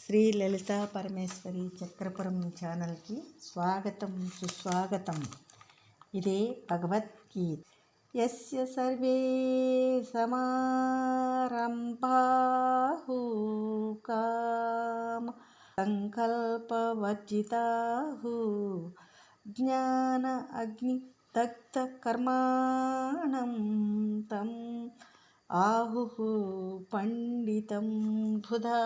శ్రీ లలితా పరమేశ్వరి చక్రపురం ఛానల్కి స్వాగతం సుస్వాగతం. ఇదే భగవద్గీత. యస్య సర్వే సమారంభాః కామ సంకల్పవర్జితాః జ్ఞాన అగ్ని దగ్ధ కర్మాణం తం ఆహుః పండితం బుధా.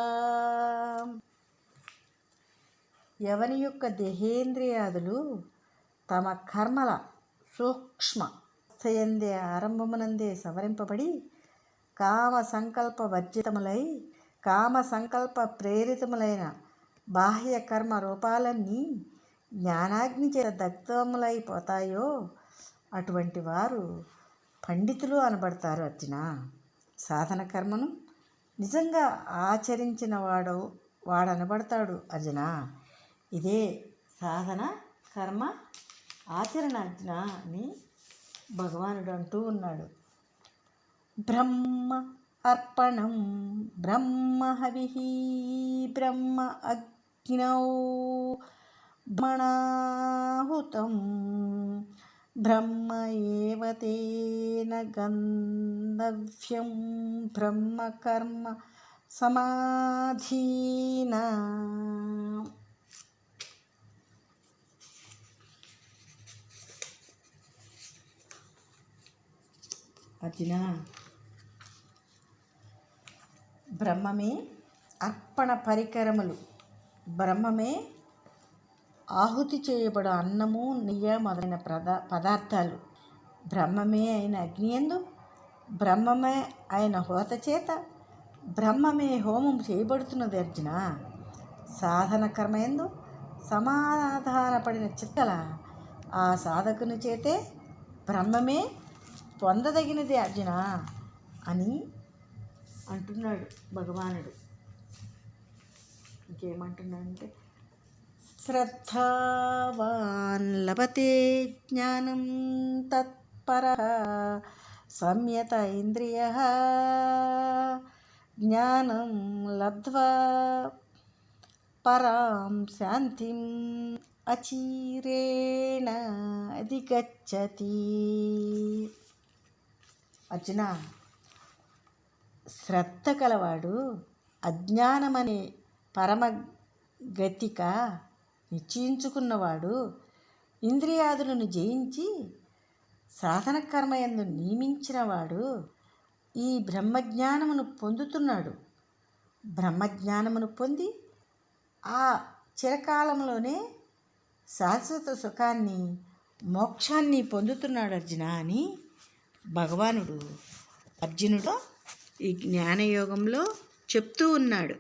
ఎవని యొక్క దేహేంద్రియాదులు తమ కర్మల సూక్ష్మ స్థయందే ఆరంభమునందే సవరింపబడి కామ సంకల్ప వర్జితములై కామ సంకల్ప ప్రేరితములైన బాహ్య కర్మ రూపాలన్నీ జ్ఞానాగ్ని చేత దగ్ధములైపోతాయో అటువంటి వారు పండితులు అనబడతారు. అర్జున, సాధన కర్మను నిజంగా ఆచరించిన వాడనబడతాడు. అర్జున, ఇదే సాధన కర్మ ఆచరణ అర్జున అని భగవానుడు అంటూ ఉన్నాడు. బ్రహ్మ అర్పణం బ్రహ్మ హవిః బ్రహ్మ అగ్నౌ బ్రహ్మణాహుతం బ్రహ్మ ఏవ తేన గంధవ్యం బ్రహ్మ కర్మ సమాధీనా. అర్జున, బ్రహ్మమే అర్పణ పరికరములు, బ్రహ్మమే ఆహుతి చేయబడు అన్నము నెయ్యి మొదలైన పదార్థాలు, బ్రహ్మమే అయిన అగ్నియందు బ్రహ్మమే అయిన హోత చేత బ్రహ్మమే హోమం చేయబడుతున్నది. అర్జున, సాధన కర్మయందు సమాధానపడిన చిత్తల ఆ సాధకుని చేతే బ్రహ్మమే పొందదగినది అర్జున అని అంటున్నాడు భగవానుడు. ఇంకేమంటున్నాడంటే, శ్రద్ధావాన్ లభతే జ్ఞానం తత్పరః సంయత ఇంద్రియః జ్ఞానం లబ్ధ్వా పరాం శాంతిం అచిరేణ అధిగచ్చతి. అర్జున, శ్రద్ధ కలవాడు అజ్ఞానమనే పరమగతిక నిశ్చయించుకున్నవాడు ఇంద్రియాదులను జయించి సాధన కర్మయందు నియమించినవాడు ఈ బ్రహ్మజ్ఞానమును పొందుతున్నాడు. బ్రహ్మజ్ఞానమును పొంది ఆ చిరకాలంలోనే శాశ్వత సుఖాన్ని మోక్షాన్ని పొందుతున్నాడు అర్జున అని భగవానుడు అర్జునుడు ఈ జ్ఞానయోగంలో చెప్తూ ఉన్నాడు.